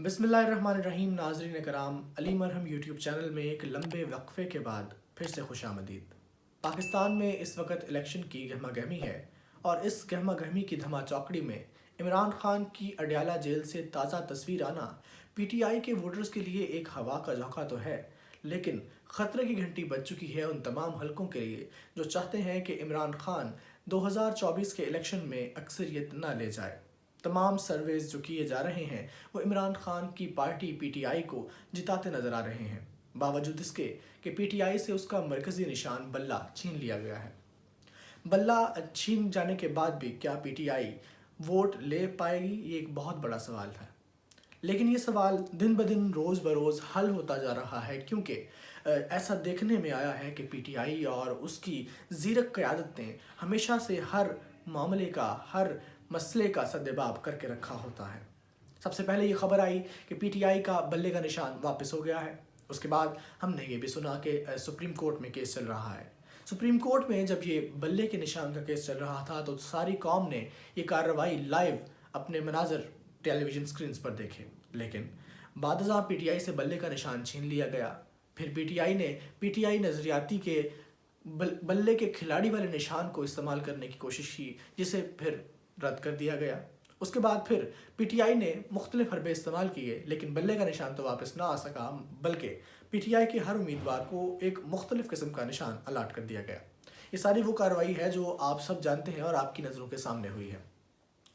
बिस्मिल्लाहिर्रहमानिर्रहीम। नाज़रीन कराम, अली मरहम यूट्यूब चैनल में एक लंबे वक्फे के बाद फिर से खुशामदीद। पाकिस्तान में इस वक्त इलेक्शन की गहमा गहमी है और इस गहमा गहमी की धमा चौकड़ी में इमरान खान की अडयाला जेल से ताज़ा तस्वीर आना पीटीआई के वोटर्स के लिए एक हवा का झोंका तो है, लेकिन ख़तरे की घंटी बज चुकी है उन तमाम हलकों के लिए जो चाहते हैं कि इमरान खान 2024 के इलेक्शन में अक्सरियत न ले जाए। तमाम सर्वेज जो किए जा रहे हैं वो इमरान खान की पार्टी पीटीआई को जिताते नजर आ रहे हैं, बावजूद इसके कि पीटीआई से उसका मरकजी निशान बल्ला छीन लिया गया है। बल्ला छीन जाने के बाद भी क्या पीटीआई वोट ले पाएगी, ये एक बहुत बड़ा सवाल है। लेकिन ये सवाल दिन ब दिन रोज़ बरोज़ हल होता जा रहा है, क्योंकि ऐसा देखने में आया है कि पीटीआई और उसकी ज़ीरक क़यादत ने हमेशा से हर मामले का, हर मसले का सद्देबाब करके रखा होता है। सबसे पहले ये खबर आई कि पीटीआई का बल्ले का निशान वापस हो गया है। उसके बाद हमने ये भी सुना कि सुप्रीम कोर्ट में केस चल रहा है। सुप्रीम कोर्ट में जब ये बल्ले के निशान का केस चल रहा था तो सारी कौम ने ये कार्रवाई लाइव अपने मनाजर टेलीविज़न स्क्रीन पर देखे, लेकिन बादशाह पीटीआई से बल्ले का निशान छीन लिया गया। फिर पीटीआई नज़रियाती के बल्ले के खिलाड़ी वाले निशान को इस्तेमाल करने की कोशिश की, जिसे फिर रद्द कर दिया गया। उसके बाद फिर पीटीआई ने मुख्तलिफ हरबे इस्तेमाल किए, लेकिन बल्ले का निशान तो वापस ना आ सका, बल्कि पीटीआई के हर उम्मीदवार को एक मुख्तलिफ किस्म का निशान अलाट कर दिया गया। ये सारी वो कार्रवाई है जो आप सब जानते हैं और आपकी नज़रों के सामने हुई है।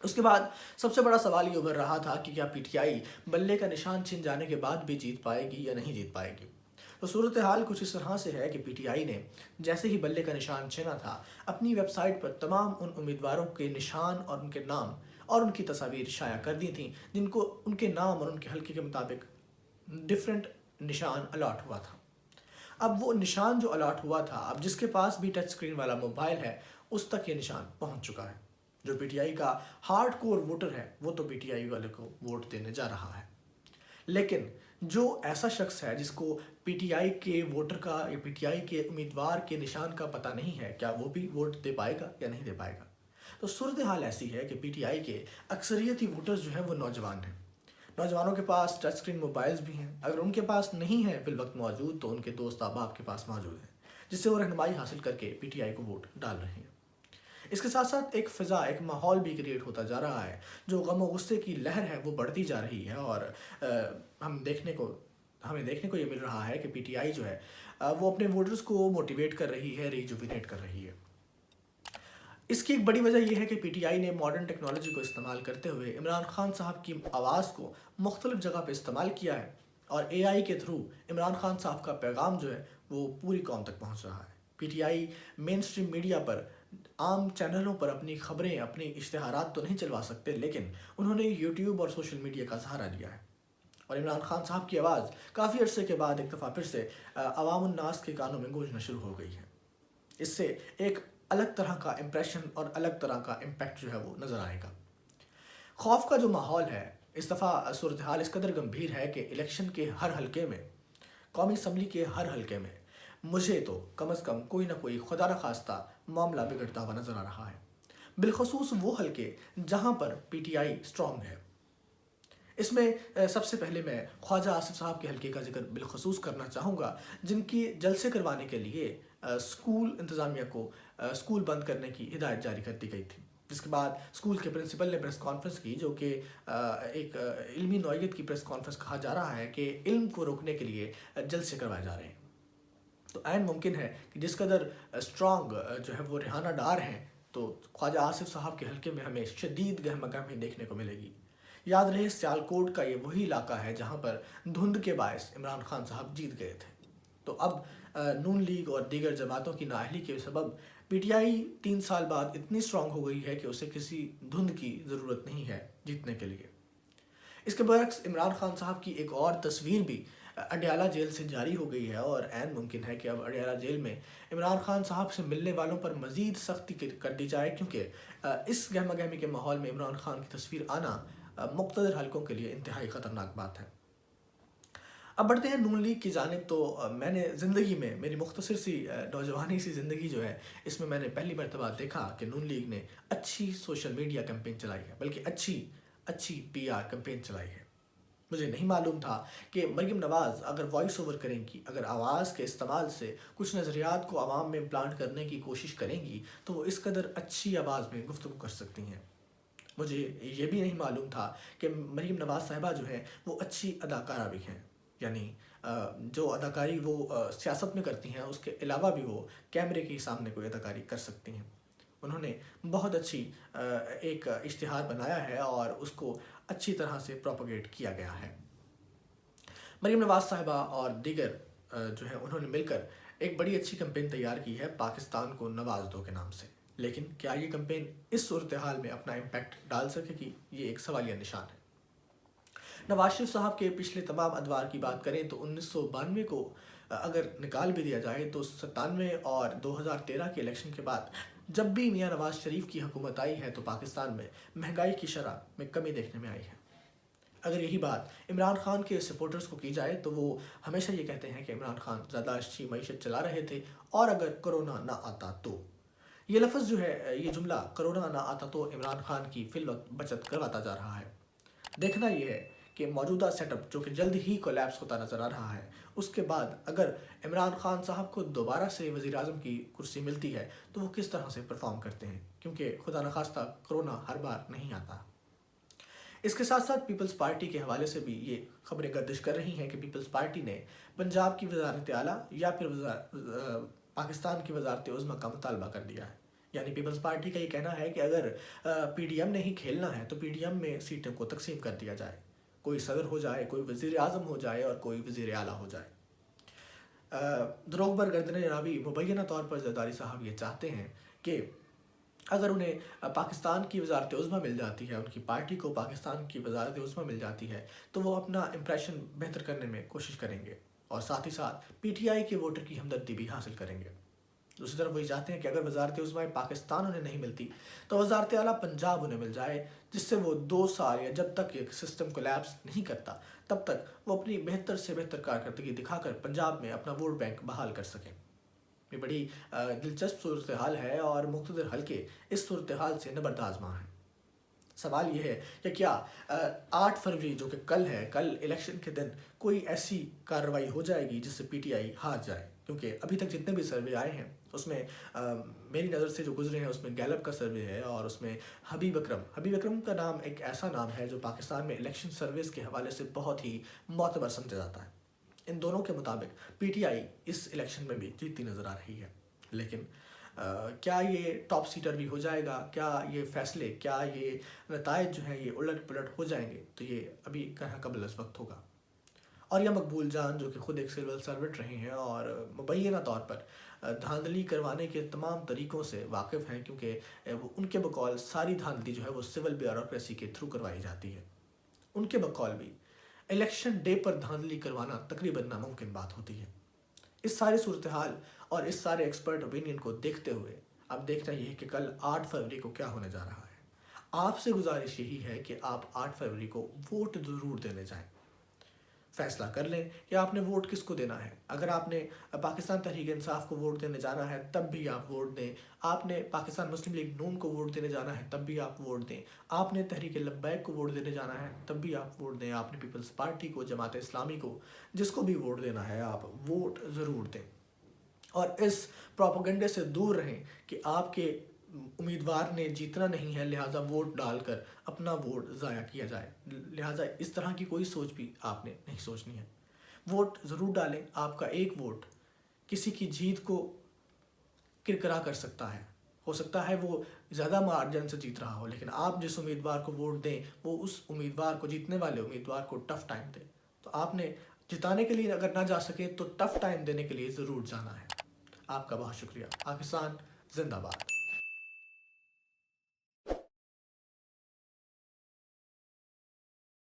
उसके बाद सबसे बड़ा सवाल ये उभर रहा था कि क्या पीटीआई बल्ले का निशान छिन जाने के बाद भी जीत पाएगी या नहीं जीत पाएगी। तो सूरत हाल कुछ इस तरह से है कि पीटीआई ने जैसे ही बल्ले का निशान छिना था, अपनी वेबसाइट पर तमाम उन उम्मीदवारों के निशान और उनके नाम और उनकी तस्वीर शाया कर दी थी जिनको उनके नाम और उनके हल्के के मुताबिक डिफरेंट निशान अलॉट हुआ था। अब वो निशान जो अलॉट हुआ था, अब जिसके पास भी टच स्क्रीन वाला मोबाइल है उस तक ये निशान पहुंच चुका है। जो पीटीआई का हार्ड कोर वोटर है वो तो पीटीआई वाले को वोट देने जा रहा है, लेकिन जो ऐसा शख्स है जिसको पीटीआई के वोटर का या पीटीआई के उम्मीदवार के निशान का पता नहीं है, क्या वो भी वोट दे पाएगा या नहीं दे पाएगा। तो सूरत हाल ऐसी है कि पीटीआई के अक्सरियती वोटर्स जो हैं वो नौजवान हैं। नौजवानों के पास टच स्क्रीन मोबाइल्स भी हैं, अगर उनके पास नहीं है फिल वक्त मौजूद तो उनके दोस्त अहबाब के पास मौजूद है, जिससे वो रहनुमाई हासिल करके पीटीआई को वोट डाल रहे हैं। इसके साथ साथ एक फ़िज़ा, एक माहौल भी क्रिएट होता जा रहा है। जो गम और गुस्से की लहर है वो बढ़ती जा रही है और हमें देखने को ये मिल रहा है कि पीटीआई जो है वो अपने वोटर्स को मोटिवेट कर रही है, रिजुविनेट कर रही है। इसकी एक बड़ी वजह यह है कि पीटीआई ने मॉडर्न टेक्नोलॉजी को इस्तेमाल करते हुए इमरान खान साहब की आवाज़ को मुख्तलिफ जगह पर इस्तेमाल किया है और एआई के थ्रू इमरान खान साहब का पैगाम जो है वो पूरी कौम तक पहुँच रहा है। पीटीआई मेन स्ट्रीम मीडिया पर, आम चैनलों पर अपनी खबरें, अपने इश्तिहारात तो नहीं चलवा सकते, लेकिन उन्होंने यूट्यूब और सोशल मीडिया का सहारा लिया है और इमरान खान साहब की आवाज़ काफ़ी अरसे के बाद एक दफ़ा फिर से अवामुन्नास के कानों में गूंजना शुरू हो गई है। इससे एक अलग तरह का इम्प्रेशन और अलग तरह का इम्पैक्ट जो है वो नज़र आएगा। खौफ का जो माहौल है, इस दफ़ा सूरत हाल इस कदर गंभीर है कि इलेक्शन के हर हलके में, कौमी असम्बली के हर हलके में मुझे तो कम अज़ कम कोई ना कोई खुदा न खास्ता मामला बिगड़ता हुआ नज़र आ रहा है। बिलखसूस वो हलके जहाँ पर पीटीआई स्ट्रॉन्ग है। इसमें सबसे पहले मैं ख्वाजा आसिफ साहब के हलके का जिक्र बिलखसूस करना चाहूँगा, जिनकी जलसे करवाने के लिए स्कूल इंतज़ामिया को स्कूल बंद करने की हिदायत जारी कर दी गई थी। जिसके बाद स्कूल के प्रिंसिपल ने प्रेस कॉन्फ्रेंस की, जो कि एक इल्मी नौइयत की प्रेस कॉन्फ्रेंस कहा जा रहा है कि इल्म को रोकने के लिए जलसे करवाए जा रहे हैं। तो ऐन मुमकिन है कि जिस कदर स्ट्रॉन्ग जो है वो रिहाना डार हैं, तो ख्वाजा आसिफ साहब के हलके में हमें शदीद गहमा-गहमी देखने को मिलेगी। याद रहे सियालकोट का ये वही इलाका है जहाँ पर धुंध के बायस इमरान खान साहब जीत गए थे। तो अब नून लीग और दीगर जमातों की नाअहली के सबब पीटीआई 3 साल बाद इतनी स्ट्रॉन्ग हो गई है कि उसे किसी धुंध की ज़रूरत नहीं है जीतने के लिए। इसके बरक्स इमरान खान साहब की एक और तस्वीर भी अडयाला जेल से जारी हो गई है और ऐन मुमकिन है कि अब अडयाला जेल में इमरान खान साहब से मिलने वालों पर मज़ीद सख्ती कर दी जाए, क्योंकि इस गहमा गहमी के माहौल में इमरान खान की तस्वीर आना मुख्तलिफ हलकों के लिए इंतहाई ख़तरनाक बात है। अब बढ़ते हैं नून लीग की जानिब। तो मैंने ज़िंदगी में, मेरी मुख्तसर सी नौजवानी सी ज़िंदगी जो है, इसमें मैंने पहली मरतबा देखा कि नून लीग ने अच्छी सोशल मीडिया कैंपेन चलाई है, बल्कि अच्छी पीआर कैंपेन चलाई है। मुझे नहीं मालूम था कि मरीम नवाज़ अगर वॉइस ओवर करेंगी, अगर आवाज़ के इस्तेमाल से कुछ नज़रियात को आवाम में इम्प्लांट करने की कोशिश करेंगी तो वो इस कदर अच्छी आवाज़ में गुफ्तगू कर सकती हैं। मुझे ये भी नहीं मालूम था कि मरीम नवाज़ साहिबा जो हैं वो अच्छी अदाकारा भी हैं। यानी जो अदाकारी वो सियासत में करती हैं उसके अलावा भी वो कैमरे के सामने कोई अदाकारी कर सकती हैं। उन्होंने बहुत अच्छी एक इश्तिहार बनाया है और उसको अच्छी तरह से प्रोपोगेट किया गया है। मरीम नवाज़ साहिबा और दीगर जो है उन्होंने मिलकर एक बड़ी अच्छी कैंपेन तैयार की है पाकिस्तान को नवाज दो के नाम से। लेकिन क्या ये कैंपेन इस सूरत हाल में अपना इम्पैक्ट डाल सकेगी, ये एक सवालिया निशान है। नवाज शरीफ साहब के पिछले तमाम अदवार की बात करें तो 1992 को अगर निकाल भी दिया जाए तो 97 और 2013 के इलेक्शन के बाद जब भी मियां नवाज शरीफ की हुकूमत आई है तो पाकिस्तान में महंगाई की शरह में कमी देखने में आई है। अगर यही बात इमरान खान के सपोर्टर्स को की जाए तो वो हमेशा ये कहते हैं कि इमरान खान ज़्यादा अच्छी मईशत चला रहे थे और अगर कोरोना ना आता तो। ये लफ्ज़ जो है, ये जुमला कोरोना ना आता तो इमरान खान की फिल वक्त बचत करवाता जा रहा है। देखना ये है कि मौजूदा सेटअप जो कि जल्द ही कोलैप्स होता नज़र आ रहा है, उसके बाद अगर इमरान खान साहब को दोबारा से वज़ीर आज़म की कुर्सी मिलती है तो वो किस तरह से परफॉर्म करते हैं, क्योंकि खुदा न खास्ता कोरोना हर बार नहीं आता। इसके साथ साथ पीपल्स पार्टी के हवाले से भी ये खबरें गर्दिश कर रही हैं कि पीपल्स पार्टी ने पंजाब की वजारत आला या फिर पाकिस्तान की वजारत उज़्मा का मुतालबा कर दिया है। यानी पीपल्स पार्टी का ये कहना है कि अगर पीडीएम ने ही खेलना है तो पीडीएम में सीटों को तकसीम कर दिया जाए, कोई सदर हो जाए, कोई वज़ीर आज़म हो जाए और कोई वज़ीर आला हो जाए। दरोगबर गर्दन रावी मुबैना तौर पर जरदारी साहब ये चाहते हैं कि अगर उन्हें पाकिस्तान की वजारत उज़्मा मिल जाती है, उनकी पार्टी को पाकिस्तान की वजारत उज़्मा मिल जाती है तो वो अपना इम्प्रेशन बेहतर करने में कोशिश करेंगे और साथ ही साथ पीटीआई के वोटर की हमदर्दी भी हासिल करेंगे। दूसरी तरफ वही चाहते हैं कि अगर वजारत उज़्मा पाकिस्तान उन्हें नहीं मिलती तो वजारत आला पंजाब उन्हें मिल जाए, जिससे वो 2 साल या जब तक ये सिस्टम कोलैप्स नहीं करता तब तक वो अपनी बेहतर से बेहतर कारकर्दगी दिखाकर पंजाब में अपना वोट बैंक बहाल कर सकें। ये बड़ी दिलचस्प सूरत हाल है और मुख्तलिफ हल्के इस सूरत हाल से नबरदाजमा हैं। सवाल ये है कि क्या 8 फरवरी जो कि कल है, कल इलेक्शन के दिन कोई ऐसी कार्रवाई हो जाएगी जिससे पीटीआई हार जाए, क्योंकि अभी तक जितने भी सर्वे आए हैं उसमें मेरी नज़र से जो गुजरे हैं उसमें गैलप का सर्वे है और उसमें हबीब अकरम का नाम एक ऐसा नाम है जो पाकिस्तान में इलेक्शन सर्विस के हवाले से बहुत ही मोतबर समझा जाता है। इन दोनों के मुताबिक पीटीआई इस इलेक्शन में भी जीतती नज़र आ रही है। लेकिन क्या ये टॉप सीटर भी हो जाएगा, क्या ये फैसले, क्या ये नतायज जो हैं ये उलट पुलट हो जाएंगे, तो ये अभी कहाँ कबल इस वक्त होगा। और यह मकबूल जान जो कि खुद एक सिविल सर्वेंट रहे हैं और मुबैना तौर पर धांधली करवाने के तमाम तरीक़ों से वाकिफ़ हैं, क्योंकि वो उनके बकौल सारी धांधली जो है वो सिविल ब्यूरोक्रेसी के थ्रू करवाई जाती है। उनके बकौल भी इलेक्शन डे पर धांधली करवाना तकरीबन नामुमकिन बात होती है। इस सारी सूरत हाल और इस सारे एक्सपर्ट ओपिनियन को देखते हुए अब देखना यह है कि कल 8 फरवरी को क्या होने जा रहा है। आपसे गुजारिश यही है कि आप 8 फरवरी को वोट ज़रूर देने जाएं। फैसला कर लें कि आपने वोट किसको देना है। अगर आपने पाकिस्तान तहरीक इंसाफ को वोट देने जाना है तब भी आप वोट दें, आपने पाकिस्तान मुस्लिम लीग नून को वोट देने जाना है तब भी आप वोट दें, आपने तहरीक लब्बैक को वोट देने जाना है तब भी आप वोट दें, आपने पीपल्स पार्टी को, जमात इस्लामी को, जिसको भी वोट देना है आप वोट ज़रूर दें। और इस प्रोपेगेंडे से दूर रहें कि आपके उम्मीदवार ने जीतना नहीं है लिहाजा वोट डालकर अपना वोट ज़ाया किया जाए। लिहाजा इस तरह की कोई सोच भी आपने नहीं सोचनी है। वोट ज़रूर डालें। आपका एक वोट किसी की जीत को किरकिरा कर सकता है, हो सकता है वो ज़्यादा मार्जिन से जीत रहा हो, लेकिन आप जिस उम्मीदवार को वोट दें वो उस उम्मीदवार को, जीतने वाले उम्मीदवार को टफ़ टाइम दें। तो आपने जिताने के लिए अगर ना जा सके तो टफ़ टाइम देने के लिए ज़रूर जाना है। आपका बहुत शुक्रिया। पाकिस्तान जिंदाबाद।